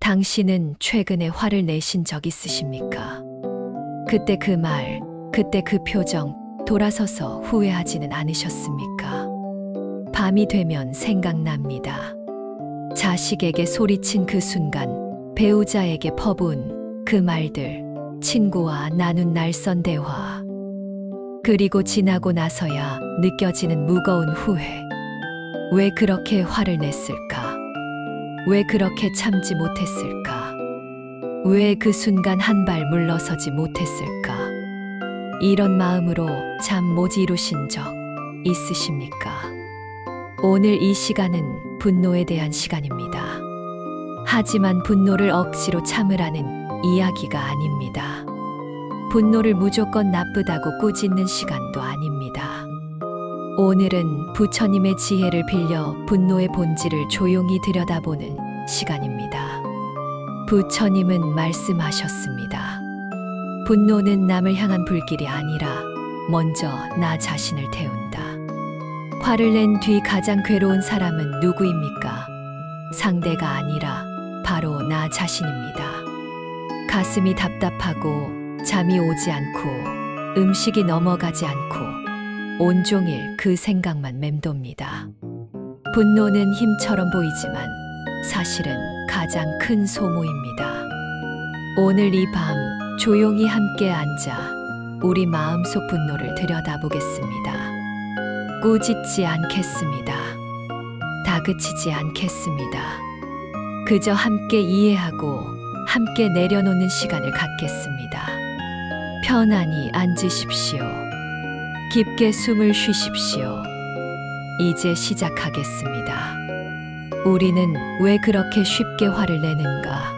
당신은 최근에 화를 내신 적 있으십니까? 그때 그 말, 그때 그 표정, 돌아서서 후회하지는 않으셨습니까? 밤이 되면 생각납니다. 자식에게 소리친 그 순간, 배우자에게 퍼부은 그 말들, 친구와 나눈 날선 대화. 그리고 지나고 나서야 느껴지는 무거운 후회. 왜 그렇게 화를 냈을까? 왜 그렇게 참지 못했을까? 왜 그 순간 한 발 물러서지 못했을까? 이런 마음으로 잠 못 이루신 적 있으십니까? 오늘 이 시간은 분노에 대한 시간입니다. 하지만 분노를 억지로 참으라는 이야기가 아닙니다. 분노를 무조건 나쁘다고 꾸짖는 시간도 아닙니다. 오늘은 부처님의 지혜를 빌려 분노의 본질을 조용히 들여다보는 시간입니다. 부처님은 말씀하셨습니다. 분노는 남을 향한 불길이 아니라 먼저 나 자신을 태운다. 화를 낸 뒤 가장 괴로운 사람은 누구입니까? 상대가 아니라 바로 나 자신입니다. 가슴이 답답하고 잠이 오지 않고 음식이 넘어가지 않고 온종일 그 생각만 맴돕니다. 분노는 힘처럼 보이지만 사실은 가장 큰 소모입니다. 오늘 이 밤 조용히 함께 앉아 우리 마음속 분노를 들여다보겠습니다. 꾸짖지 않겠습니다. 다그치지 않겠습니다. 그저 함께 이해하고 함께 내려놓는 시간을 갖겠습니다. 편안히 앉으십시오. 깊게 숨을 쉬십시오. 이제 시작하겠습니다. 우리는 왜 그렇게 쉽게 화를 내는가?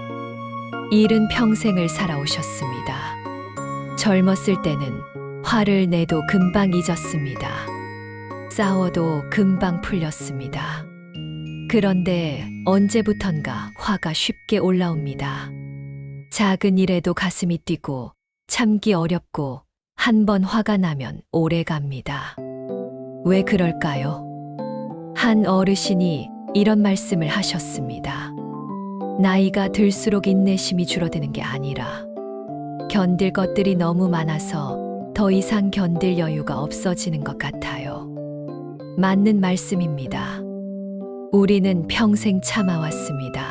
일은 평생을 살아오셨습니다. 젊었을 때는 화를 내도 금방 잊었습니다. 싸워도 금방 풀렸습니다. 그런데 언제부턴가 화가 쉽게 올라옵니다. 작은 일에도 가슴이 뛰고 참기 어렵고 한 번 화가 나면 오래 갑니다. 왜 그럴까요? 한 어르신이 이런 말씀을 하셨습니다. 나이가 들수록 인내심이 줄어드는 게 아니라 견딜 것들이 너무 많아서 더 이상 견딜 여유가 없어지는 것 같아요. 맞는 말씀입니다. 우리는 평생 참아왔습니다.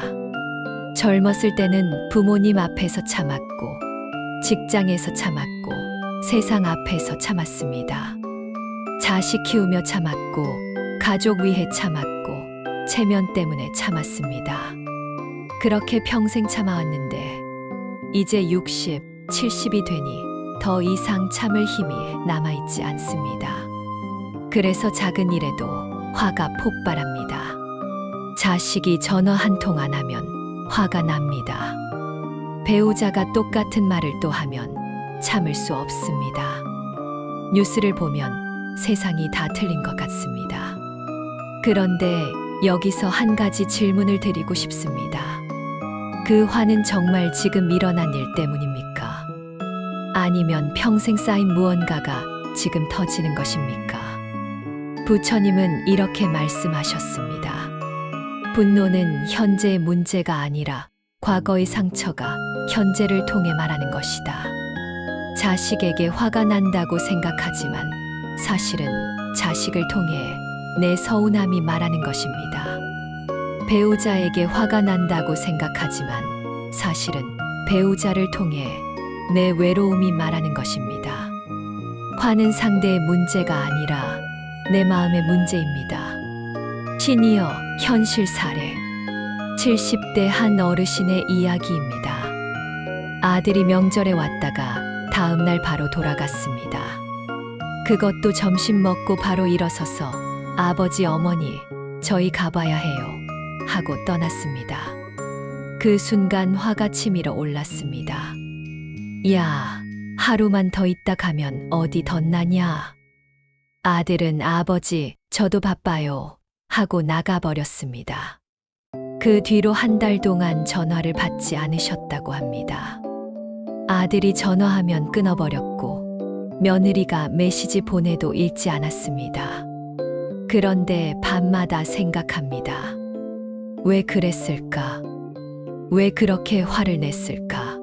젊었을 때는 부모님 앞에서 참았고, 직장에서 참았고, 세상 앞에서 참았습니다. 자식 키우며 참았고, 가족 위해 참았고, 체면 때문에 참았습니다. 그렇게 평생 참아왔는데, 이제 60, 70이 되니 더 이상 참을 힘이 남아있지 않습니다. 그래서 작은 일에도 화가 폭발합니다. 자식이 전화 한 통 안 하면 화가 납니다. 배우자가 똑같은 말을 또 하면 참을 수 없습니다. 뉴스를 보면 세상이 다 틀린 것 같습니다. 그런데 여기서 한 가지 질문을 드리고 싶습니다. 그 화는 정말 지금 일어난 일 때문입니까? 아니면 평생 쌓인 무언가가 지금 터지는 것입니까? 부처님은 이렇게 말씀하셨습니다. 분노는 현재의 문제가 아니라 과거의 상처가 현재를 통해 말하는 것이다. 자식에게 화가 난다고 생각하지만 사실은 자식을 통해 내 서운함이 말하는 것입니다. 배우자에게 화가 난다고 생각하지만 사실은 배우자를 통해 내 외로움이 말하는 것입니다. 화는 상대의 문제가 아니라 내 마음의 문제입니다. 시니어 현실 사례 70대 한 어르신의 이야기입니다. 아들이 명절에 왔다가 다음 날 바로 돌아갔습니다. 그것도 점심 먹고 바로 일어서서 아버지 어머니 저희 가봐야 해요 하고 떠났습니다. 그 순간 화가 치밀어 올랐습니다. 야, 하루만 더 있다 가면 어디 덧나냐? 아들은 아버지 저도 바빠요 하고 나가버렸습니다. 그 뒤로 한 달 동안 전화를 받지 않으셨다고 합니다. 아들이 전화하면 끊어버렸고 며느리가 메시지 보내도 읽지 않았습니다. 그런데 밤마다 생각합니다. 왜 그랬을까? 왜 그렇게 화를 냈을까?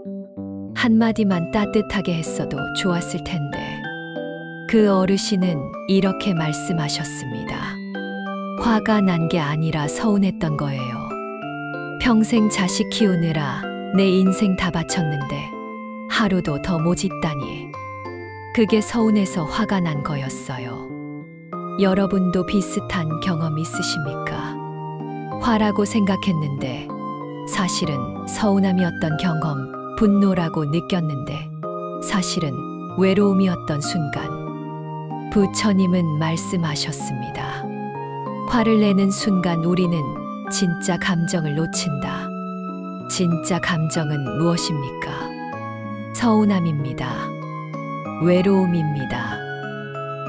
한마디만 따뜻하게 했어도 좋았을 텐데. 그 어르신은 이렇게 말씀하셨습니다. 화가 난 게 아니라 서운했던 거예요. 평생 자식 키우느라 내 인생 다 바쳤는데 하루도 더 못 있다니. 그게 서운해서 화가 난 거였어요. 여러분도 비슷한 경험 있으십니까? 화라고 생각했는데 사실은 서운함이었던 경험, 분노라고 느꼈는데 사실은 외로움이었던 순간. 부처님은 말씀하셨습니다. 화를 내는 순간 우리는 진짜 감정을 놓친다. 진짜 감정은 무엇입니까? 서운함입니다. 외로움입니다.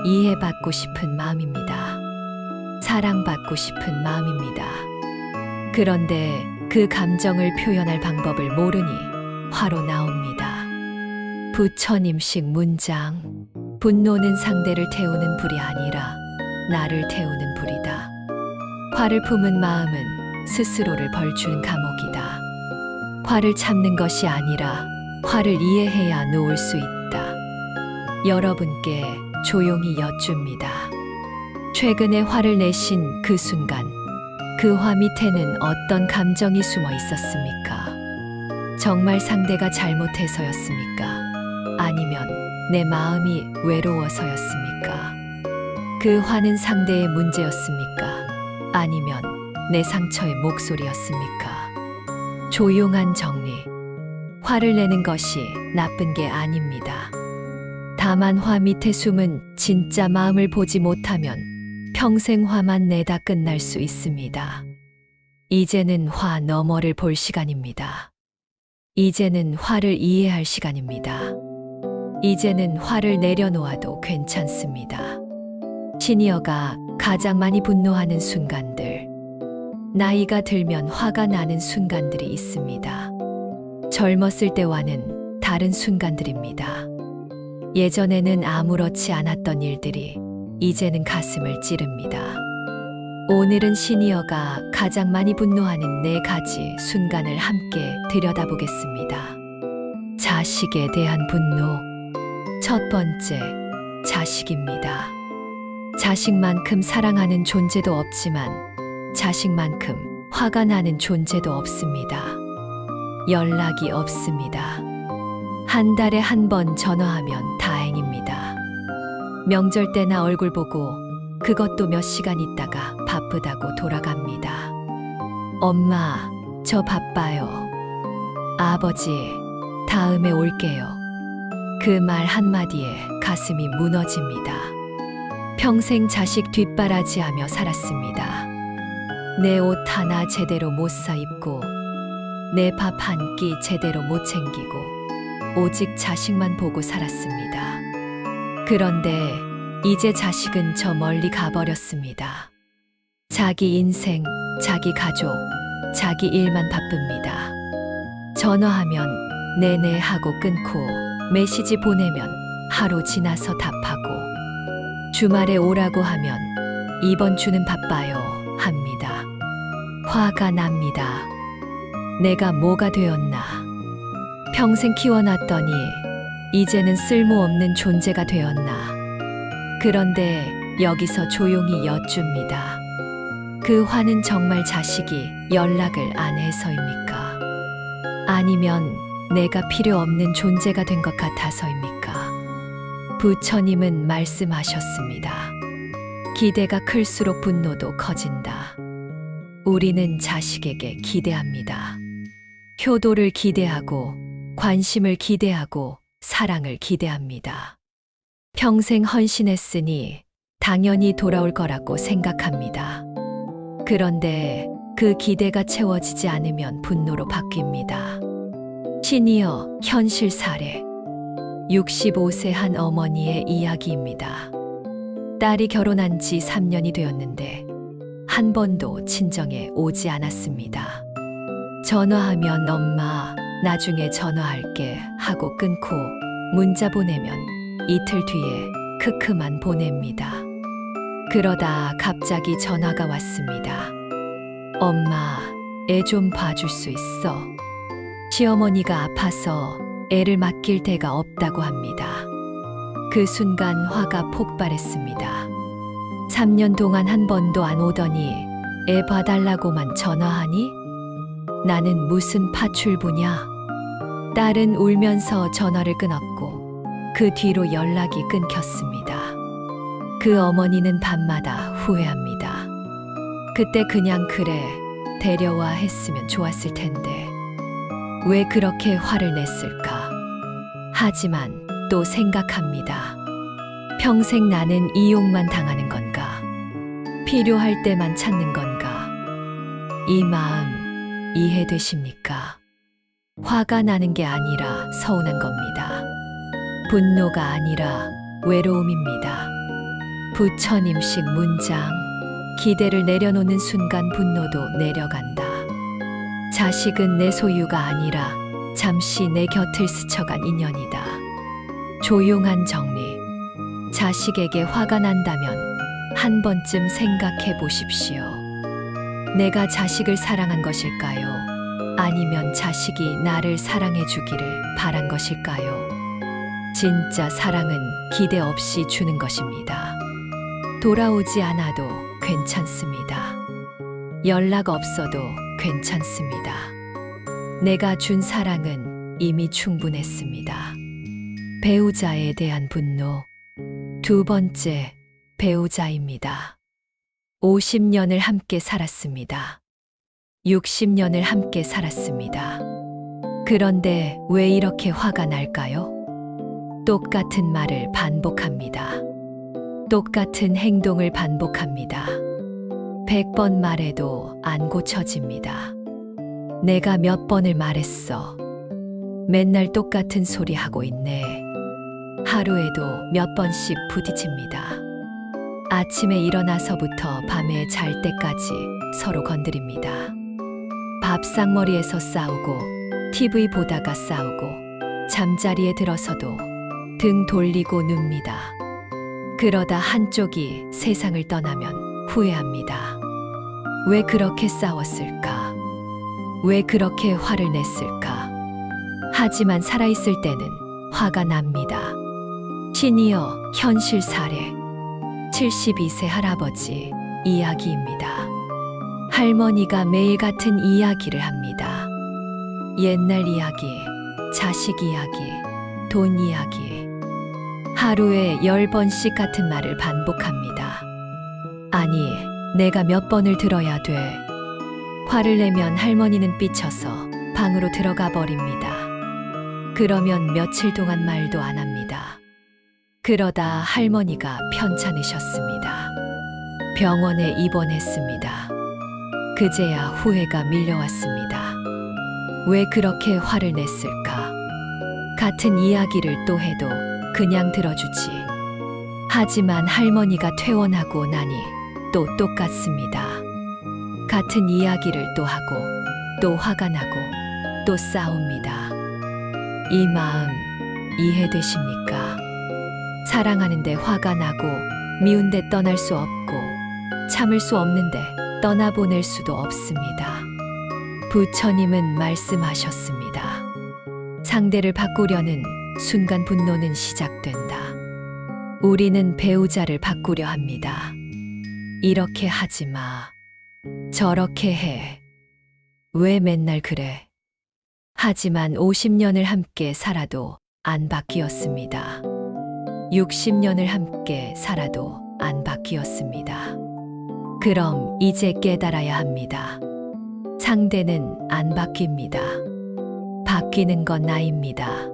이해받고 싶은 마음입니다. 사랑받고 싶은 마음입니다. 그런데 그 감정을 표현할 방법을 모르니 화로 나옵니다. 부처님식 문장. 분노는 상대를 태우는 불이 아니라 나를 태우는 불이다. 화를 품은 마음은 스스로를 벌주는 감옥이다. 화를 참는 것이 아니라 화를 이해해야 놓을 수 있다. 여러분께 조용히 여쭙니다. 최근에 화를 내신 그 순간, 그 화 밑에는 어떤 감정이 숨어 있었습니까? 정말 상대가 잘못해서였습니까? 아니면 내 마음이 외로워서였습니까? 그 화는 상대의 문제였습니까? 아니면 내 상처의 목소리였습니까? 조용한 정리. 화를 내는 것이 나쁜 게 아닙니다. 다만 화 밑에 숨은 진짜 마음을 보지 못하면 평생 화만 내다 끝날 수 있습니다. 이제는 화 너머를 볼 시간입니다. 이제는 화를 이해할 시간입니다. 이제는 화를 내려놓아도 괜찮습니다. 시니어가 가장 많이 분노하는 순간들. 나이가 들면 화가 나는 순간들이 있습니다. 젊었을 때와는 다른 순간들입니다. 예전에는 아무렇지 않았던 일들이 이제는 가슴을 찌릅니다. 오늘은 시니어가 가장 많이 분노하는 4가지 순간을 함께 들여다보겠습니다. 자식에 대한 분노. 첫 번째, 자식입니다. 자식만큼 사랑하는 존재도 없지만 자식만큼 화가 나는 존재도 없습니다. 연락이 없습니다. 한 달에 한 번 전화하면 다행입니다. 명절 때나 얼굴 보고 그것도 몇 시간 있다가 바쁘다고 돌아갑니다. 엄마, 저 바빠요. 아버지, 다음에 올게요. 그 말 한마디에 가슴이 무너집니다. 평생 자식 뒷바라지하며 살았습니다. 내 옷 하나 제대로 못 사 입고 내 밥 한 끼 제대로 못 챙기고 오직 자식만 보고 살았습니다. 그런데 이제 자식은 저 멀리 가버렸습니다. 자기 인생, 자기 가족, 자기 일만 바쁩니다. 전화하면 네네 하고 끊고 메시지 보내면 하루 지나서 답하고 주말에 오라고 하면 이번 주는 바빠요 합니다. 화가 납니다. 내가 뭐가 되었나? 평생 키워놨더니 이제는 쓸모없는 존재가 되었나? 그런데 여기서 조용히 여쭙니다. 그 화는 정말 자식이 연락을 안 해서입니까? 아니면 내가 필요 없는 존재가 된 것 같아서입니까? 부처님은 말씀하셨습니다. 기대가 클수록 분노도 커진다. 우리는 자식에게 기대합니다. 효도를 기대하고 관심을 기대하고 사랑을 기대합니다. 평생 헌신했으니 당연히 돌아올 거라고 생각합니다. 그런데 그 기대가 채워지지 않으면 분노로 바뀝니다. 시니어 현실 사례. 65세 한 어머니의 이야기입니다. 딸이 결혼한 지 3년이 되었는데 한 번도 친정에 오지 않았습니다. 전화하면 엄마, 나중에 전화할게 하고 끊고 문자 보내면 이틀 뒤에 크크만 보냅니다. 그러다 갑자기 전화가 왔습니다. 엄마, 애 좀 봐줄 수 있어? 시어머니가 아파서 애를 맡길 데가 없다고 합니다. 그 순간 화가 폭발했습니다. 3년 동안 한 번도 안 오더니 애 봐달라고만 전화하니? 나는 무슨 파출부냐? 딸은 울면서 전화를 끊었고 그 뒤로 연락이 끊겼습니다. 그 어머니는 밤마다 후회합니다. 그때 그냥 그래 데려와 했으면 좋았을 텐데 왜 그렇게 화를 냈을까? 하지만 또 생각합니다. 평생 나는 이용만 당하는 건가? 필요할 때만 찾는 건가? 이 마음 이해되십니까? 화가 나는 게 아니라 서운한 겁니다. 분노가 아니라 외로움입니다. 부처님식 문장. 기대를 내려놓는 순간 분노도 내려간다. 자식은 내 소유가 아니라 잠시 내 곁을 스쳐간 인연이다. 조용한 정리. 자식에게 화가 난다면 한 번쯤 생각해 보십시오. 내가 자식을 사랑한 것일까요? 아니면 자식이 나를 사랑해 주기를 바란 것일까요? 진짜 사랑은 기대 없이 주는 것입니다. 돌아오지 않아도 괜찮습니다. 연락 없어도 괜찮습니다. 내가 준 사랑은 이미 충분했습니다. 배우자에 대한 분노. 두 번째, 배우자입니다. 50년을 함께 살았습니다. 60년을 함께 살았습니다. 그런데 왜 이렇게 화가 날까요? 똑같은 말을 반복합니다. 똑같은 행동을 반복합니다. 100번 말해도 안 고쳐집니다. 내가 몇 번을 말했어. 맨날 똑같은 소리 하고 있네. 하루에도 몇 번씩 부딪힙니다. 아침에 일어나서부터 밤에 잘 때까지 서로 건드립니다. 밥상머리에서 싸우고, TV 보다가 싸우고, 잠자리에 들어서도 등 돌리고 눕니다. 그러다 한쪽이 세상을 떠나면 후회합니다. 왜 그렇게 싸웠을까? 왜 그렇게 화를 냈을까? 하지만 살아있을 때는 화가 납니다. 시니어 현실 사례. 72세 할아버지 이야기입니다. 할머니가 매일 같은 이야기를 합니다. 옛날 이야기, 자식 이야기, 돈 이야기. 하루에 10번씩 같은 말을 반복합니다. 아니, 내가 몇 번을 들어야 돼. 화를 내면 할머니는 삐쳐서 방으로 들어가 버립니다. 그러면 며칠 동안 말도 안 합니다. 그러다 할머니가 편찮으셨습니다. 병원에 입원했습니다. 그제야 후회가 밀려왔습니다. 왜 그렇게 화를 냈을까? 같은 이야기를 또 해도 그냥 들어주지. 하지만 할머니가 퇴원하고 나니 또 똑같습니다. 같은 이야기를 또 하고 또 화가 나고 또 싸웁니다. 이 마음 이해되십니까? 사랑하는데 화가 나고 미운데 떠날 수 없고 참을 수 없는데 떠나보낼 수도 없습니다. 부처님은 말씀하셨습니다. 상대를 바꾸려는 순간 분노는 시작된다. 우리는 배우자를 바꾸려 합니다. 이렇게 하지 마. 저렇게 해. 왜 맨날 그래? 하지만 50년을 함께 살아도 안 바뀌었습니다. 60년을 함께 살아도 안 바뀌었습니다. 그럼 이제 깨달아야 합니다. 상대는 안 바뀝니다. 바뀌는 건 나입니다.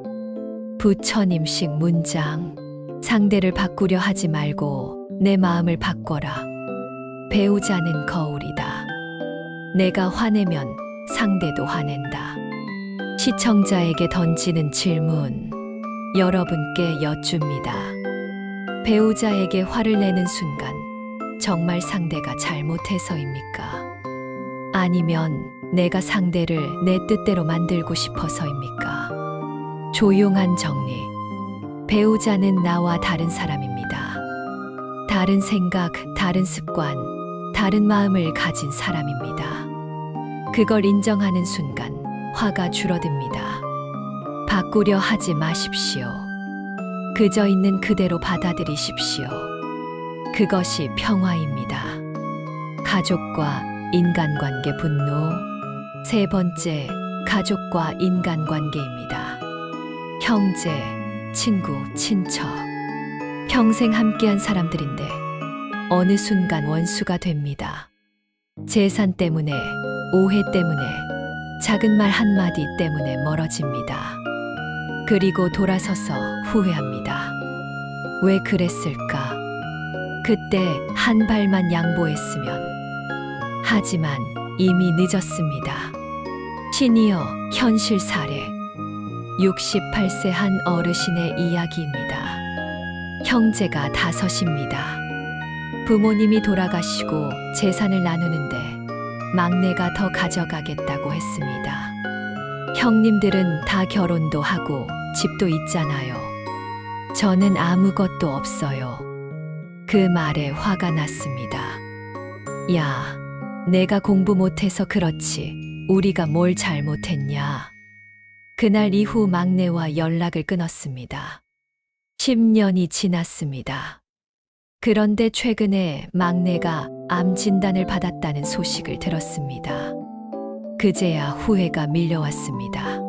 부처님식 문장. 상대를 바꾸려 하지 말고 내 마음을 바꿔라. 배우자는 거울이다. 내가 화내면 상대도 화낸다. 시청자에게 던지는 질문. 여러분께 여쭙니다. 배우자에게 화를 내는 순간 정말 상대가 잘못해서입니까? 아니면 내가 상대를 내 뜻대로 만들고 싶어서입니까? 조용한 정리. 배우자는 나와 다른 사람입니다. 다른 생각, 다른 습관, 다른 마음을 가진 사람입니다. 그걸 인정하는 순간 화가 줄어듭니다. 바꾸려 하지 마십시오. 그저 있는 그대로 받아들이십시오. 그것이 평화입니다. 가족과 인간관계 분노. 세 번째, 가족과 인간관계입니다. 형제, 친구, 친척. 평생 함께한 사람들인데 어느 순간 원수가 됩니다. 재산 때문에, 오해 때문에, 작은 말 한마디 때문에 멀어집니다. 그리고 돌아서서 후회합니다. 왜 그랬을까? 그때 한 발만 양보했으면. 하지만 이미 늦었습니다. 시니어 현실 사례. 68세 한 어르신의 이야기입니다. 형제가 5입니다. 부모님이 돌아가시고 재산을 나누는데 막내가 더 가져가겠다고 했습니다. 형님들은 다 결혼도 하고 집도 있잖아요. 저는 아무것도 없어요. 그 말에 화가 났습니다. 야, 내가 공부 못해서 그렇지. 우리가 뭘 잘못했냐. 그날 이후 막내와 연락을 끊었습니다. 10년이 지났습니다. 그런데 최근에 막내가 암 진단을 받았다는 소식을 들었습니다. 그제야 후회가 밀려왔습니다.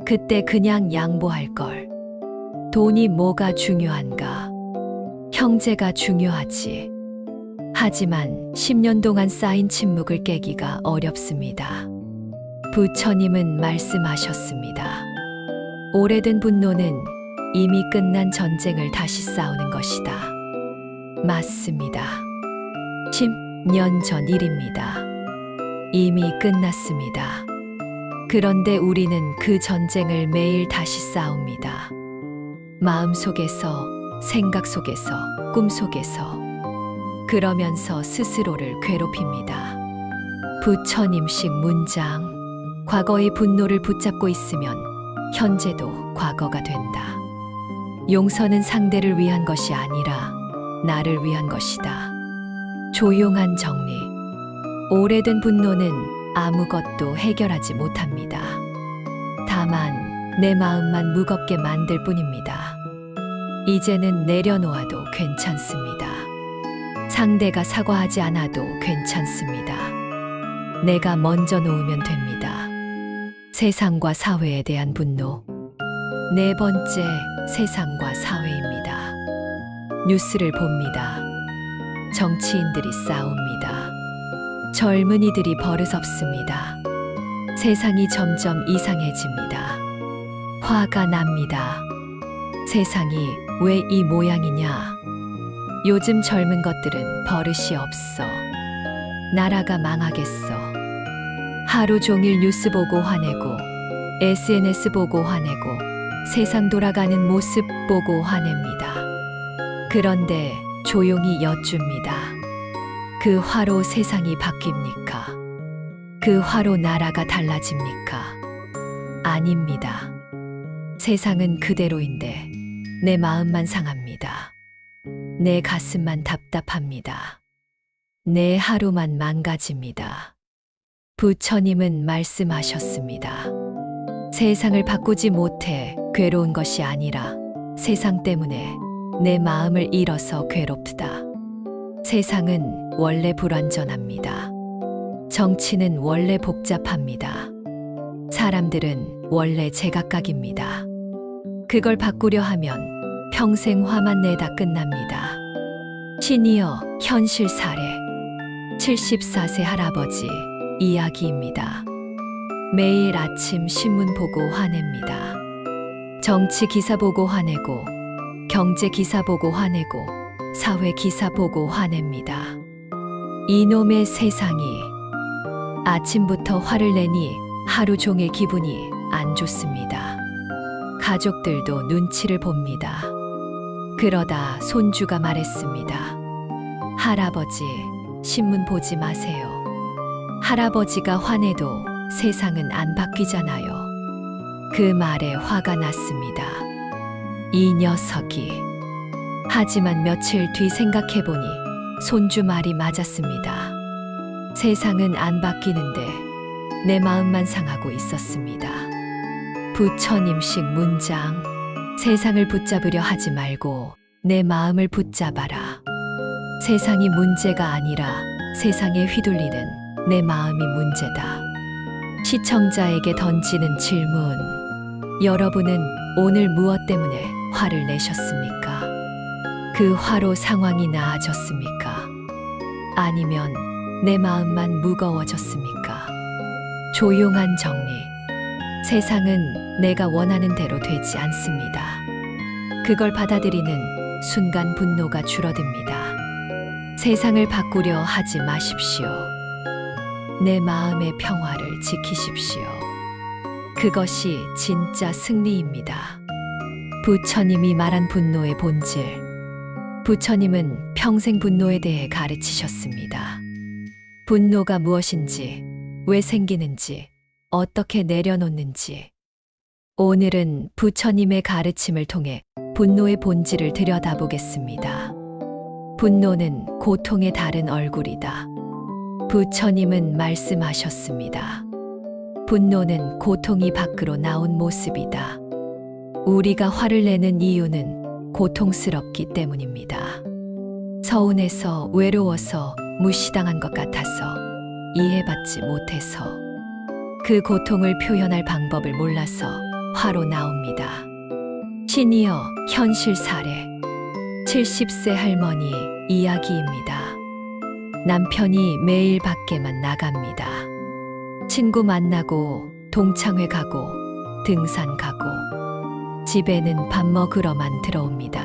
그때 그냥 양보할 걸. 돈이 뭐가 중요한가? 형제가 중요하지. 하지만 10년 동안 쌓인 침묵을 깨기가 어렵습니다. 부처님은 말씀하셨습니다. 오래된 분노는 이미 끝난 전쟁을 다시 싸우는 것이다. 맞습니다. 10년 전 일입니다. 이미 끝났습니다. 그런데 우리는 그 전쟁을 매일 다시 싸웁니다. 마음속에서, 생각 속에서, 꿈 속에서. 그러면서 스스로를 괴롭힙니다. 부처님식 문장. 과거의 분노를 붙잡고 있으면 현재도 과거가 된다. 용서는 상대를 위한 것이 아니라 나를 위한 것이다. 조용한 정리. 오래된 분노는 아무것도 해결하지 못합니다. 다만 내 마음만 무겁게 만들 뿐입니다. 이제는 내려놓아도 괜찮습니다. 상대가 사과하지 않아도 괜찮습니다. 내가 먼저 놓으면 됩니다. 세상과 사회에 대한 분노. 네 번째, 세상과 사회입니다. 뉴스를 봅니다. 정치인들이 싸웁니다. 젊은이들이 버릇없습니다. 세상이 점점 이상해집니다. 화가 납니다. 세상이 왜 이 모양이냐? 요즘 젊은 것들은 버릇이 없어. 나라가 망하겠어. 하루 종일 뉴스 보고 화내고, SNS 보고 화내고, 세상 돌아가는 모습 보고 화냅니다. 그런데 조용히 여쭙니다. 그 화로 세상이 바뀝니까? 그 화로 나라가 달라집니까? 아닙니다. 세상은 그대로인데 내 마음만 상합니다. 내 가슴만 답답합니다. 내 하루만 망가집니다. 부처님은 말씀하셨습니다. 세상을 바꾸지 못해 괴로운 것이 아니라 세상 때문에 내 마음을 잃어서 괴롭다. 세상은 원래 불완전합니다. 정치는 원래 복잡합니다. 사람들은 원래 제각각입니다. 그걸 바꾸려 하면 평생 화만 내다 끝납니다. 시니어 현실 사례. 74세 할아버지 이야기입니다. 매일 아침 신문 보고 화냅니다. 정치 기사 보고 화내고, 경제 기사 보고 화내고, 사회 기사 보고 화냅니다. 이놈의 세상이. 아침부터 화를 내니 하루 종일 기분이 안 좋습니다. 가족들도 눈치를 봅니다. 그러다 손주가 말했습니다. 할아버지, 신문 보지 마세요. 할아버지가 화내도 세상은 안 바뀌잖아요. 그 말에 화가 났습니다. 이 녀석이. 하지만 며칠 뒤 생각해보니 손주 말이 맞았습니다. 세상은 안 바뀌는데 내 마음만 상하고 있었습니다. 부처님식 문장. 세상을 붙잡으려 하지 말고 내 마음을 붙잡아라. 세상이 문제가 아니라 세상에 휘둘리는 내 마음이 문제다. 시청자에게 던지는 질문. 여러분은 오늘 무엇 때문에 화를 내셨습니까? 그 화로 상황이 나아졌습니까? 아니면 내 마음만 무거워졌습니까? 조용한 정리. 세상은 내가 원하는 대로 되지 않습니다. 그걸 받아들이는 순간 분노가 줄어듭니다. 세상을 바꾸려 하지 마십시오. 내 마음의 평화를 지키십시오. 그것이 진짜 승리입니다. 부처님이 말한 분노의 본질. 부처님은 평생 분노에 대해 가르치셨습니다. 분노가 무엇인지, 왜 생기는지, 어떻게 내려놓는지. 오늘은 부처님의 가르침을 통해 분노의 본질을 들여다보겠습니다. 분노는 고통의 다른 얼굴이다. 부처님은 말씀하셨습니다. 분노는 고통이 밖으로 나온 모습이다. 우리가 화를 내는 이유는 고통스럽기 때문입니다. 서운해서, 외로워서, 무시당한 것 같아서, 이해받지 못해서, 그 고통을 표현할 방법을 몰라서 화로 나옵니다. 시니어 현실 사례. 70세 할머니 이야기입니다. 남편이 매일 밖에만 나갑니다. 친구 만나고, 동창회 가고, 등산 가고, 집에는 밥 먹으러만 들어옵니다.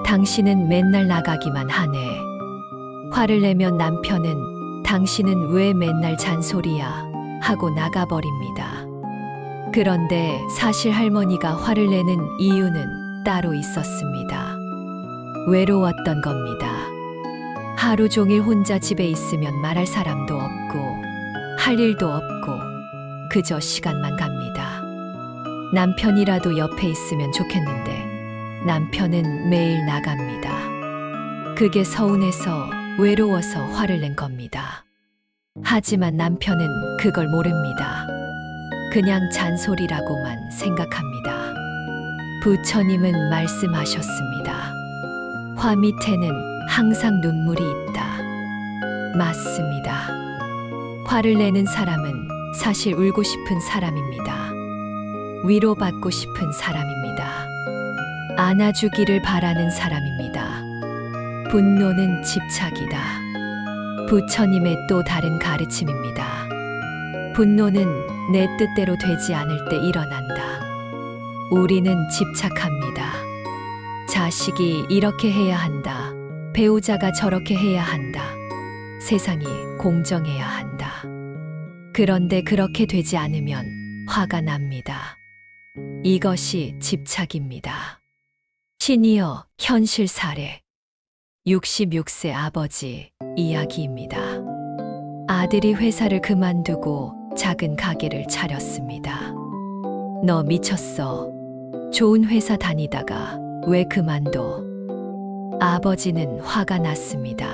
당신은 맨날 나가기만 하네. 화를 내면 남편은 당신은 왜 맨날 잔소리야 하고 나가버립니다. 그런데 사실 할머니가 화를 내는 이유는 따로 있었습니다. 외로웠던 겁니다. 하루 종일 혼자 집에 있으면 말할 사람도 없고 할 일도 없고 그저 시간만 갑니다. 남편이라도 옆에 있으면 좋겠는데 남편은 매일 나갑니다. 그게 서운해서 외로워서 화를 낸 겁니다. 하지만 남편은 그걸 모릅니다. 그냥 잔소리라고만 생각합니다. 부처님은 말씀하셨습니다. 화 밑에는 항상 눈물이 있다. 맞습니다. 화를 내는 사람은 사실 울고 싶은 사람입니다. 위로받고 싶은 사람입니다. 안아주기를 바라는 사람입니다. 분노는 집착이다. 부처님의 또 다른 가르침입니다. 분노는 내 뜻대로 되지 않을 때 일어난다. 우리는 집착합니다. 자식이 이렇게 해야 한다. 배우자가 저렇게 해야 한다. 세상이 공정해야 한다. 그런데 그렇게 되지 않으면 화가 납니다. 이것이 집착입니다. 시니어 현실 사례. 66세 아버지 이야기입니다. 아들이 회사를 그만두고 작은 가게를 차렸습니다. 너 미쳤어. 좋은 회사 다니다가 왜 그만둬? 아버지는 화가 났습니다.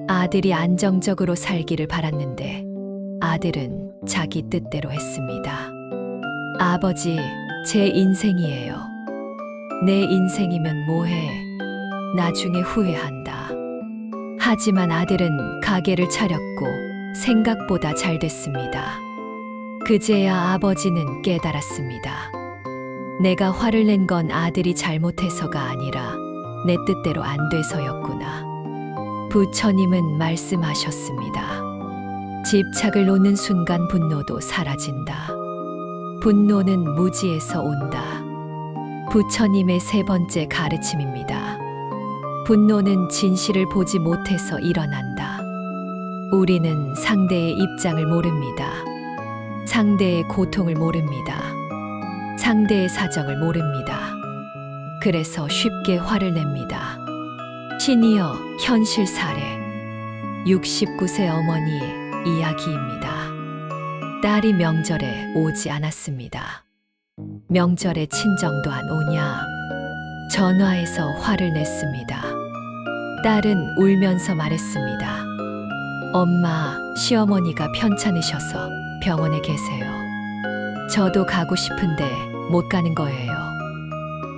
아들이 안정적으로 살기를 바랐는데 아들은 자기 뜻대로 했습니다. 아버지, 제 인생이에요. 내 인생이면 뭐해? 나중에 후회한다. 하지만 아들은 가게를 차렸고 생각보다 잘 됐습니다. 그제야 아버지는 깨달았습니다. 내가 화를 낸 건 아들이 잘못해서가 아니라 내 뜻대로 안 돼서였구나. 부처님은 말씀하셨습니다. 집착을 놓는 순간 분노도 사라진다. 분노는 무지에서 온다. 부처님의 세 번째 가르침입니다. 분노는 진실을 보지 못해서 일어난다. 우리는 상대의 입장을 모릅니다. 상대의 고통을 모릅니다. 상대의 사정을 모릅니다. 그래서 쉽게 화를 냅니다. 시니어 현실 사례. 69세 어머니 이야기입니다. 딸이 명절에 오지 않았습니다. 명절에 친정도 안 오냐? 전화해서 화를 냈습니다. 딸은 울면서 말했습니다. 엄마, 시어머니가 편찮으셔서 병원에 계세요. 저도 가고 싶은데 못 가는 거예요.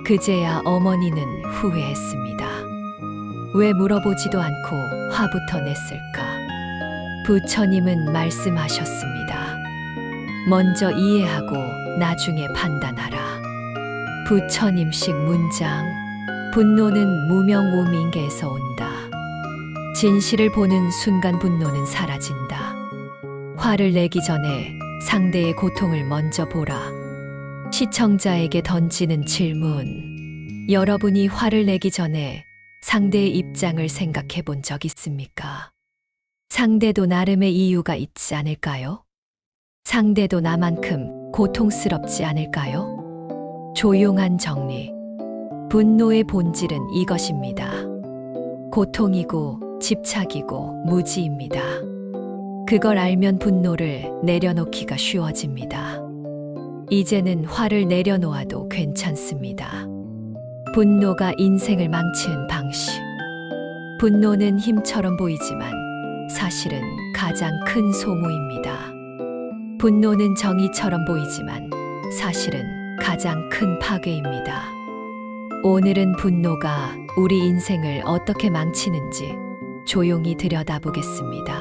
그제야 어머니는 후회했습니다. 왜 물어보지도 않고 화부터 냈을까? 부처님은 말씀하셨습니다. 먼저 이해하고 나중에 판단하라. 부처님식 문장. 분노는 무명우민계에서 온다. 진실을 보는 순간 분노는 사라진다. 화를 내기 전에 상대의 고통을 먼저 보라. 시청자에게 던지는 질문. 여러분이 화를 내기 전에 상대의 입장을 생각해 본 적 있습니까? 상대도 나름의 이유가 있지 않을까요? 상대도 나만큼 고통스럽지 않을까요? 조용한 정리. 분노의 본질은 이것입니다. 고통이고 집착이고 무지입니다. 그걸 알면 분노를 내려놓기가 쉬워집니다. 이제는 화를 내려놓아도 괜찮습니다. 분노가 인생을 망치는 방식. 분노는 힘처럼 보이지만 사실은 가장 큰 소모입니다. 분노는 정의처럼 보이지만 사실은 가장 큰 파괴입니다. 오늘은 분노가 우리 인생을 어떻게 망치는지 조용히 들여다보겠습니다.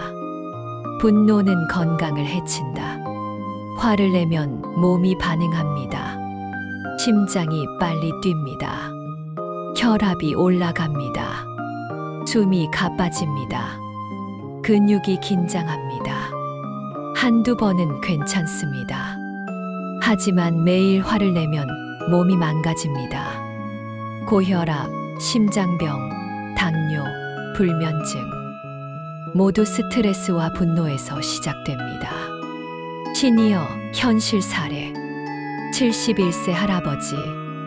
분노는 건강을 해친다. 화를 내면 몸이 반응합니다. 심장이 빨리 뜁니다. 혈압이 올라갑니다. 숨이 가빠집니다. 근육이 긴장합니다. 한두 번은 괜찮습니다. 하지만 매일 화를 내면 몸이 망가집니다. 고혈압, 심장병, 당뇨, 불면증. 모두 스트레스와 분노에서 시작됩니다. 시니어 현실 사례. 71세 할아버지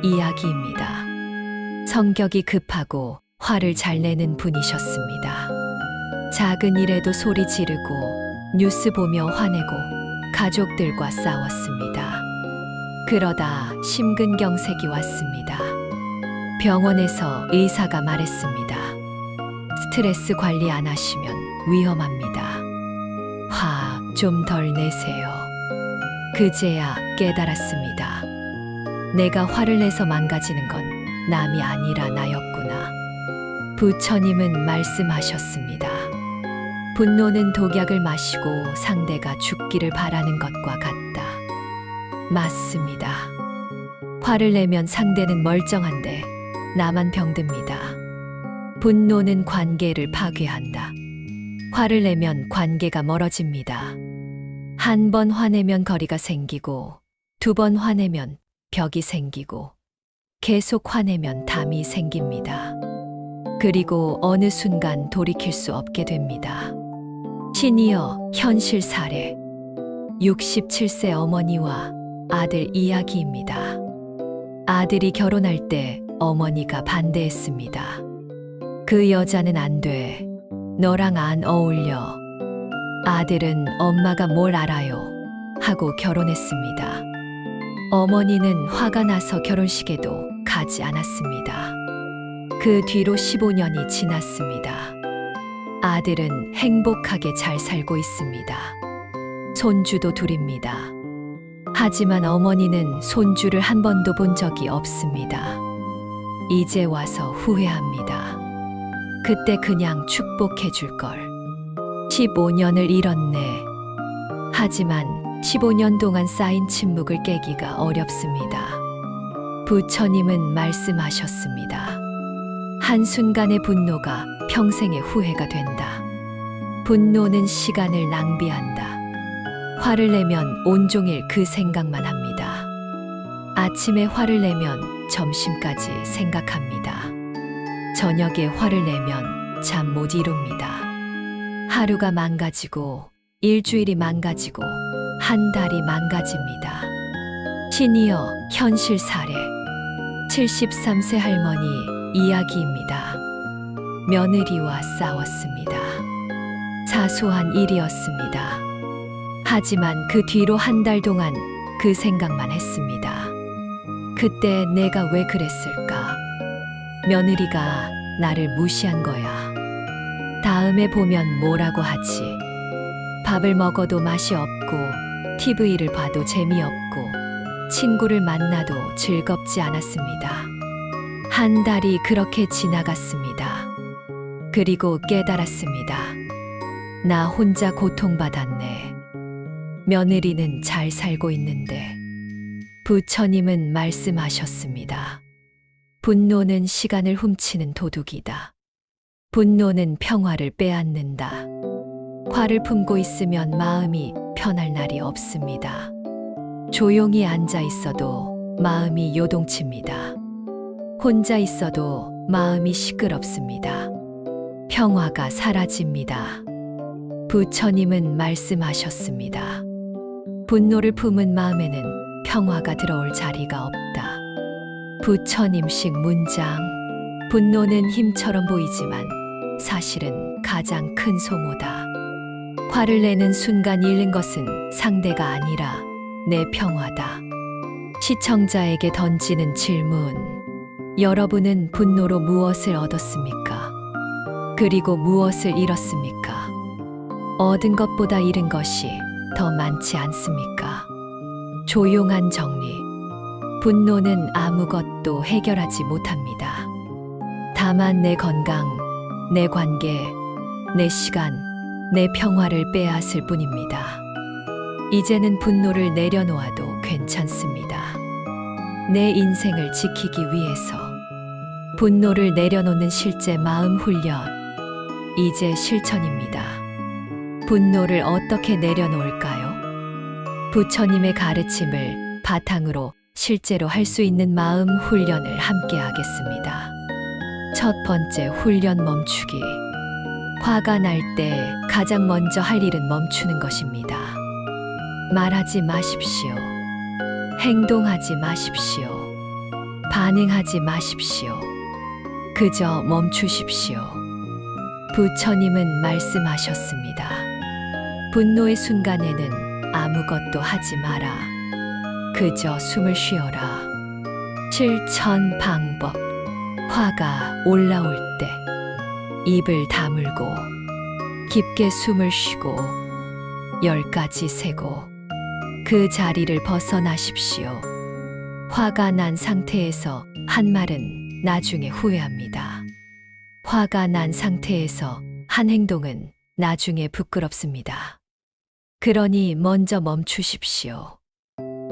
이야기입니다. 성격이 급하고 화를 잘 내는 분이셨습니다. 작은 일에도 소리 지르고 뉴스 보며 화내고 가족들과 싸웠습니다. 그러다 심근경색이 왔습니다. 병원에서 의사가 말했습니다. 스트레스 관리 안 하시면 위험합니다. 화 좀 덜 내세요. 그제야 깨달았습니다. 내가 화를 내서 망가지는 건 남이 아니라 나였구나. 부처님은 말씀하셨습니다. 분노는 독약을 마시고 상대가 죽기를 바라는 것과 같다. 맞습니다. 화를 내면 상대는 멀쩡한데 나만 병듭니다. 분노는 관계를 파괴한다. 화를 내면 관계가 멀어집니다. 한 번 화내면 거리가 생기고, 두 번 화내면 벽이 생기고, 계속 화내면 담이 생깁니다. 그리고 어느 순간 돌이킬 수 없게 됩니다. 시니어 현실 사례. 67세 어머니와 아들 이야기입니다. 아들이 결혼할 때 어머니가 반대했습니다. 그 여자는 안 돼. 너랑 안 어울려. 아들은 엄마가 뭘 알아요. 하고 결혼했습니다. 어머니는 화가 나서 결혼식에도 가지 않았습니다. 그 뒤로 15년이 지났습니다. 아들은 행복하게 잘 살고 있습니다. 손주도 둘입니다. 하지만 어머니는 손주를 한 번도 본 적이 없습니다. 이제 와서 후회합니다. 그때 그냥 축복해 줄 걸. 15년을 잃었네. 하지만 15년 동안 쌓인 침묵을 깨기가 어렵습니다. 부처님은 말씀하셨습니다. 한순간의 분노가 평생의 후회가 된다. 분노는 시간을 낭비한다. 화를 내면 온종일 그 생각만 합니다. 아침에 화를 내면 점심까지 생각합니다. 저녁에 화를 내면 잠 못 이룹니다. 하루가 망가지고 일주일이 망가지고 한 달이 망가집니다. 시니어 현실 사례. 73세 할머니 이야기입니다. 며느리와 싸웠습니다. 사소한 일이었습니다. 하지만 그 뒤로 한 달 동안 그 생각만 했습니다. 그때 내가 왜 그랬을까? 며느리가 나를 무시한 거야. 다음에 보면 뭐라고 하지? 밥을 먹어도 맛이 없고 TV를 봐도 재미없고 친구를 만나도 즐겁지 않았습니다. 한 달이 그렇게 지나갔습니다. 그리고 깨달았습니다. 나 혼자 고통받았네. 며느리는 잘 살고 있는데. 부처님은 말씀하셨습니다. 분노는 시간을 훔치는 도둑이다. 분노는 평화를 빼앗는다. 화를 품고 있으면 마음이 편할 날이 없습니다. 조용히 앉아 있어도 마음이 요동칩니다. 혼자 있어도 마음이 시끄럽습니다. 평화가 사라집니다. 부처님은 말씀하셨습니다. 분노를 품은 마음에는 평화가 들어올 자리가 없다. 부처님식 문장. 분노는 힘처럼 보이지만 사실은 가장 큰 소모다. 화를 내는 순간 잃는 것은 상대가 아니라 내 평화다. 시청자에게 던지는 질문. 여러분은 분노로 무엇을 얻었습니까? 그리고 무엇을 잃었습니까? 얻은 것보다 잃은 것이 더 많지 않습니까? 조용한 정리. 분노는 아무것도 해결하지 못합니다. 다만 내 건강, 내 관계, 내 시간, 내 평화를 빼앗을 뿐입니다. 이제는 분노를 내려놓아도 괜찮습니다. 내 인생을 지키기 위해서. 분노를 내려놓는 실제 마음 훈련. 이제 실천입니다. 분노를 어떻게 내려놓을까요? 부처님의 가르침을 바탕으로 실제로 할 수 있는 마음 훈련을 함께 하겠습니다. 첫 번째 훈련 멈추기. 화가 날 때 가장 먼저 할 일은 멈추는 것입니다. 말하지 마십시오. 행동하지 마십시오. 반응하지 마십시오. 그저 멈추십시오. 부처님은 말씀하셨습니다. 분노의 순간에는 아무것도 하지 마라. 그저 숨을 쉬어라. 실천 방법. 화가 올라올 때 입을 다물고 깊게 숨을 쉬고 10까지 세고 그 자리를 벗어나십시오. 화가 난 상태에서 한 말은 나중에 후회합니다. 화가 난 상태에서 한 행동은 나중에 부끄럽습니다. 그러니 먼저 멈추십시오.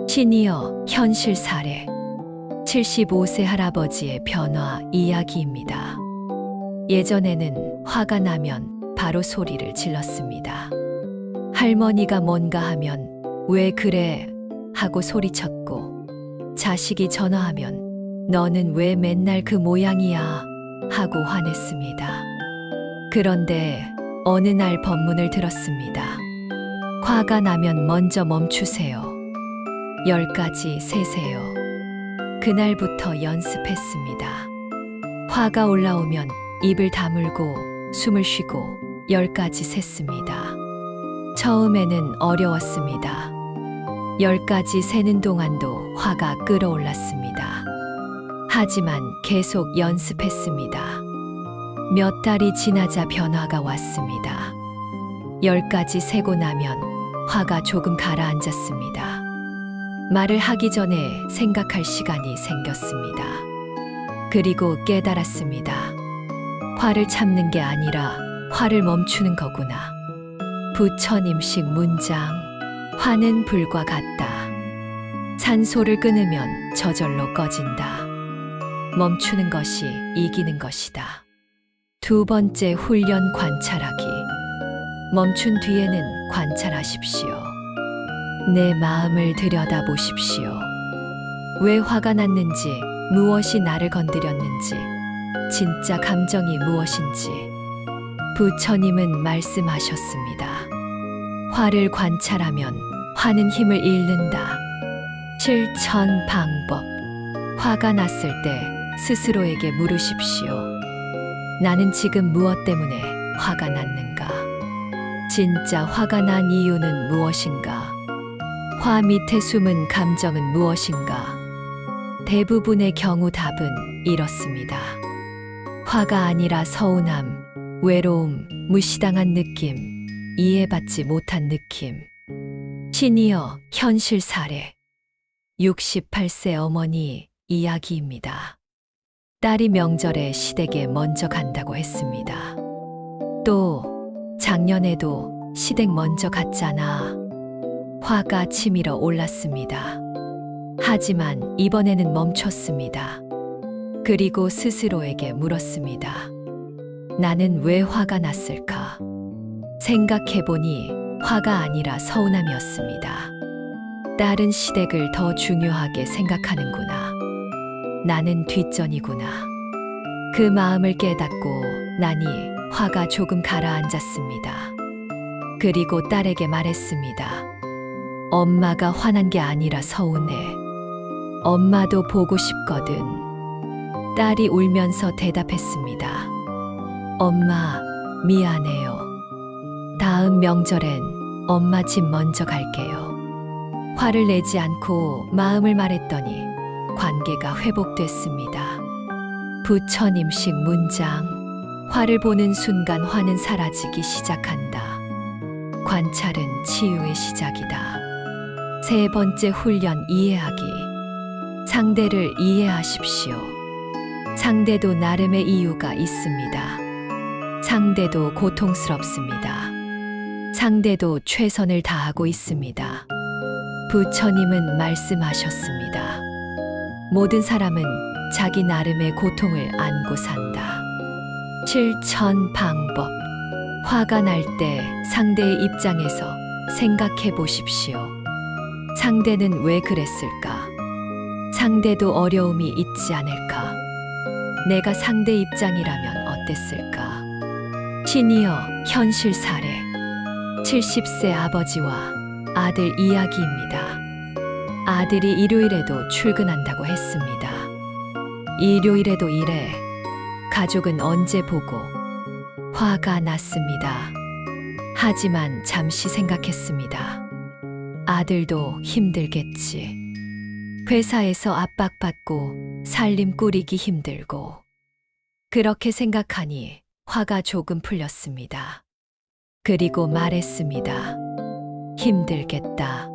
시니어 현실 사례. 75세 할아버지의 변화 이야기입니다. 예전에는 화가 나면 바로 소리를 질렀습니다. 할머니가 뭔가 하면 왜 그래? 하고 소리쳤고, 자식이 전화하면 너는 왜 맨날 그 모양이야? 하고 화냈습니다. 그런데 어느 날 법문을 들었습니다. 화가 나면 먼저 멈추세요. 10까지 세세요. 그날부터 연습했습니다. 화가 올라오면 입을 다물고 숨을 쉬고 10까지 셌습니다. 처음에는 어려웠습니다. 10까지 세는 동안도 화가 끓어올랐습니다. 하지만 계속 연습했습니다. 몇 달이 지나자 변화가 왔습니다. 10까지 세고 나면 화가 조금 가라앉았습니다. 말을 하기 전에 생각할 시간이 생겼습니다. 그리고 깨달았습니다. 화를 참는 게 아니라 화를 멈추는 거구나. 부처님식 문장. 화는 불과 같다. 산소를 끊으면 저절로 꺼진다. 멈추는 것이 이기는 것이다. 두 번째 훈련 관찰하기. 멈춘 뒤에는 관찰하십시오. 내 마음을 들여다보십시오. 왜 화가 났는지, 무엇이 나를 건드렸는지, 진짜 감정이 무엇인지. 부처님은 말씀하셨습니다. 화를 관찰하면 화는 힘을 잃는다. 실천 방법. 화가 났을 때 스스로에게 물으십시오. 나는 지금 무엇 때문에 화가 났는가? 진짜 화가 난 이유는 무엇인가? 화 밑에 숨은 감정은 무엇인가? 대부분의 경우 답은 이렇습니다. 화가 아니라 서운함, 외로움, 무시당한 느낌, 이해받지 못한 느낌. 시니어 현실 사례 68세 어머니 이야기입니다. 딸이 명절에 시댁에 먼저 간다고 했습니다. 또 작년에도 시댁 먼저 갔잖아. 화가 치밀어 올랐습니다. 하지만 이번에는 멈췄습니다. 그리고 스스로에게 물었습니다. 나는 왜 화가 났을까? 생각해보니 화가 아니라 서운함이었습니다. 딸은 시댁을 더 중요하게 생각하는구나. 나는 뒷전이구나. 그 마음을 깨닫고 나니 화가 조금 가라앉았습니다. 그리고 딸에게 말했습니다. 엄마가 화난 게 아니라 서운해. 엄마도 보고 싶거든. 딸이 울면서 대답했습니다. 엄마, 미안해요. 다음 명절엔 엄마 집 먼저 갈게요. 화를 내지 않고 마음을 말했더니 관계가 회복됐습니다. 부처님식 문장. 화를 보는 순간 화는 사라지기 시작한다. 관찰은 치유의 시작이다. 세 번째 훈련 이해하기. 상대를 이해하십시오. 상대도 나름의 이유가 있습니다. 상대도 고통스럽습니다. 상대도 최선을 다하고 있습니다. 부처님은 말씀하셨습니다. 모든 사람은 자기 나름의 고통을 안고 산다. 실천 방법. 화가 날 때 상대의 입장에서 생각해 보십시오. 상대는 왜 그랬을까? 상대도 어려움이 있지 않을까? 내가 상대 입장이라면 어땠을까? 시니어 현실 사례 70세 아버지와 아들 이야기입니다. 아들이 일요일에도 출근한다고 했습니다. 일요일에도 일해. 가족은 언제 보고? 화가 났습니다. 하지만 잠시 생각했습니다. 아들도 힘들겠지. 회사에서 압박받고 살림 꾸리기 힘들고. 그렇게 생각하니 화가 조금 풀렸습니다. 그리고 말했습니다. 힘들겠다.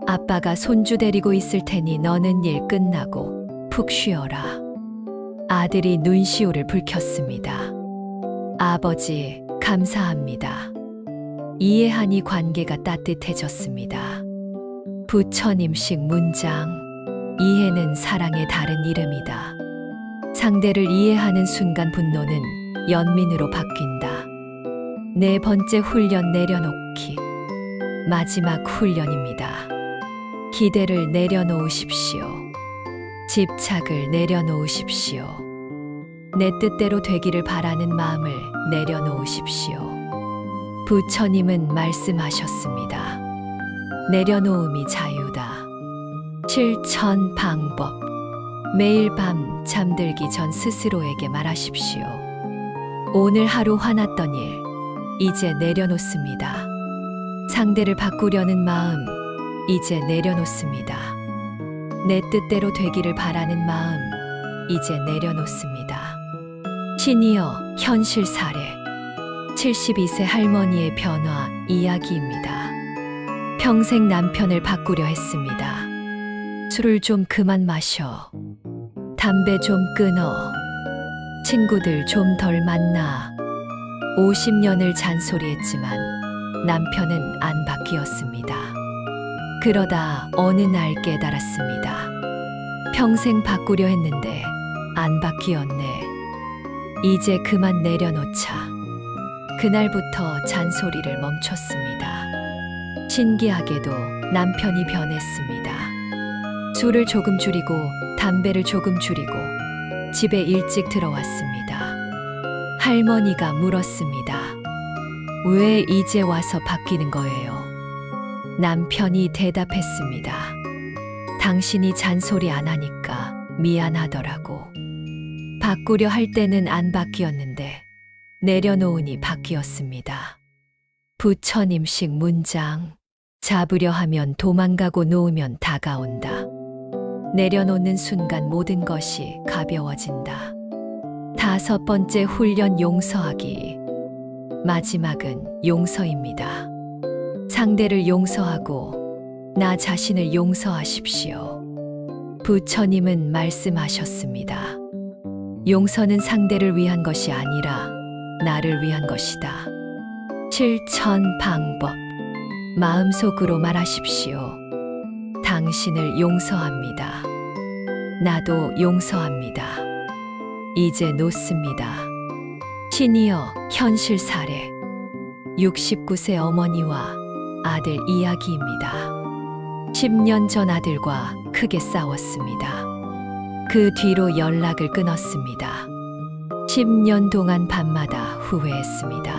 아빠가 손주 데리고 있을 테니 너는 일 끝나고 푹 쉬어라. 아들이 눈시울을 붉혔습니다. 아버지, 감사합니다. 이해하니 관계가 따뜻해졌습니다. 부처님식 문장. 이해는 사랑의 다른 이름이다. 상대를 이해하는 순간 분노는 연민으로 바뀐다. 네 번째 훈련 내려놓기. 마지막 훈련입니다. 기대를 내려놓으십시오. 집착을 내려놓으십시오. 내 뜻대로 되기를 바라는 마음을 내려놓으십시오. 부처님은 말씀하셨습니다. 내려놓음이 자유다. 실천 방법. 매일 밤 잠들기 전 스스로에게 말하십시오. 오늘 하루 화났던 일, 이제 내려놓습니다. 상대를 바꾸려는 마음, 이제 내려놓습니다. 내 뜻대로 되기를 바라는 마음, 이제 내려놓습니다. 시니어 현실 사례 72세 할머니의 변화 이야기입니다. 평생 남편을 바꾸려 했습니다. 술을 좀 그만 마셔. 담배 좀 끊어. 친구들 좀 덜 만나. 50년을 잔소리했지만 남편은 안 바뀌었습니다. 그러다 어느 날 깨달았습니다. 평생 바꾸려 했는데 안 바뀌었네. 이제 그만 내려놓자. 그날부터 잔소리를 멈췄습니다. 신기하게도 남편이 변했습니다. 술을 조금 줄이고 담배를 조금 줄이고 집에 일찍 들어왔습니다. 할머니가 물었습니다. 왜 이제 와서 바뀌는 거예요? 남편이 대답했습니다. 당신이 잔소리 안 하니까 미안하더라고. 바꾸려 할 때는 안 바뀌었는데 내려놓으니 바뀌었습니다. 부처님식 문장. 잡으려 하면 도망가고 놓으면 다가온다. 내려놓는 순간 모든 것이 가벼워진다. 다섯 번째 훈련 용서하기. 마지막은 용서입니다. 상대를 용서하고 나 자신을 용서하십시오. 부처님은 말씀하셨습니다. 용서는 상대를 위한 것이 아니라 나를 위한 것이다. 실천 방법. 마음속으로 말하십시오. 당신을 용서합니다. 나도 용서합니다. 이제 놓습니다. 시니어 현실 사례. 69세 어머니와 아들 이야기입니다. 10년 전 아들과 크게 싸웠습니다. 그 뒤로 연락을 끊었습니다. 10년 동안 밤마다 후회했습니다.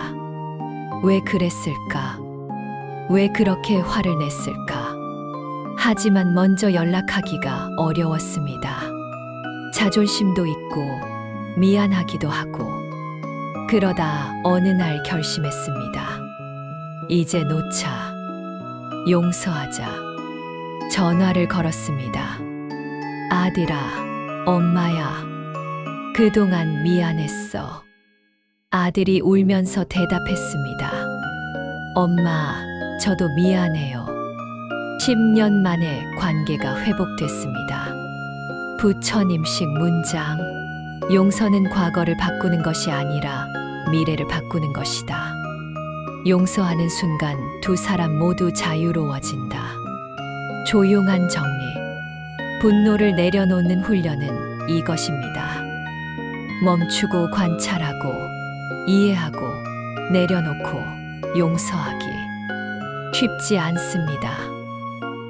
왜 그랬을까? 왜 그렇게 화를 냈을까? 하지만 먼저 연락하기가 어려웠습니다. 자존심도 있고 미안하기도 하고. 그러다 어느 날 결심했습니다. 이제 놓자. 용서하자. 전화를 걸었습니다. 아들아, 엄마야. 그동안 미안했어. 아들이 울면서 대답했습니다. 엄마, 저도 미안해요. 10년 만에 관계가 회복됐습니다. 부처님식 문장. 용서는 과거를 바꾸는 것이 아니라 미래를 바꾸는 것이다. 용서하는 순간 두 사람 모두 자유로워진다. 조용한 정리. 분노를 내려놓는 훈련은 이것입니다. 멈추고 관찰하고 이해하고 내려놓고 용서하기. 쉽지 않습니다.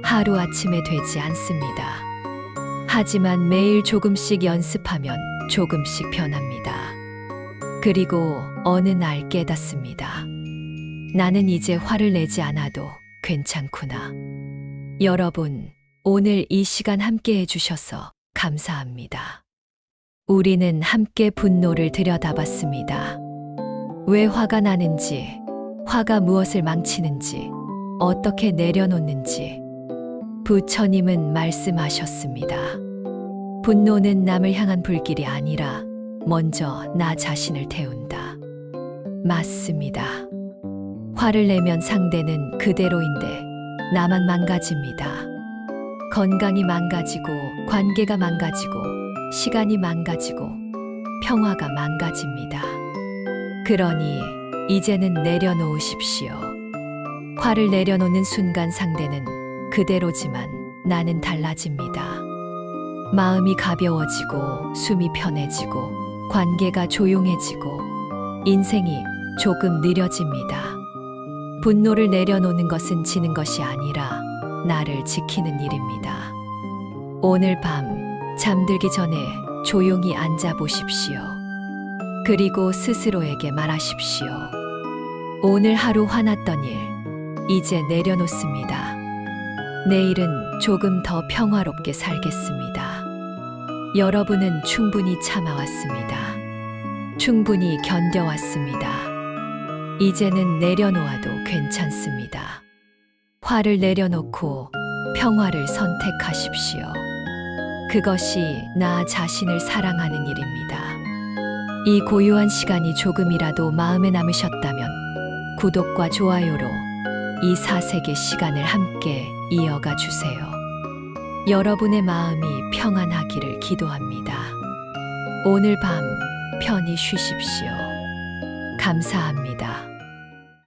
하루아침에 되지 않습니다. 하지만 매일 조금씩 연습하면 조금씩 변합니다. 그리고 어느 날 깨닫습니다. 나는 이제 화를 내지 않아도 괜찮구나. 여러분, 오늘 이 시간 함께 해주셔서 감사합니다. 우리는 함께 분노를 들여다봤습니다. 왜 화가 나는지, 화가 무엇을 망치는지, 어떻게 내려놓는지. 부처님은 말씀하셨습니다. 분노는 남을 향한 불길이 아니라 먼저 나 자신을 태운다. 맞습니다. 화를 내면 상대는 그대로인데 나만 망가집니다. 건강이 망가지고, 관계가 망가지고, 시간이 망가지고, 평화가 망가집니다. 그러니 이제는 내려놓으십시오. 화를 내려놓는 순간 상대는 그대로지만 나는 달라집니다. 마음이 가벼워지고, 숨이 편해지고, 관계가 조용해지고, 인생이 조금 느려집니다. 분노를 내려놓는 것은 지는 것이 아니라 나를 지키는 일입니다. 오늘 밤 잠들기 전에 조용히 앉아 보십시오. 그리고 스스로에게 말하십시오. 오늘 하루 화났던 일, 이제 내려놓습니다. 내일은 조금 더 평화롭게 살겠습니다. 여러분은 충분히 참아왔습니다. 충분히 견뎌왔습니다. 이제는 내려놓아도 괜찮습니다. 화를 내려놓고 평화를 선택하십시오. 그것이 나 자신을 사랑하는 일입니다. 이 고요한 시간이 조금이라도 마음에 남으셨다면 구독과 좋아요로 이 사색의 시간을 함께 이어가 주세요. 여러분의 마음이 평안하기를 기도합니다. 오늘 밤 편히 쉬십시오. 감사합니다.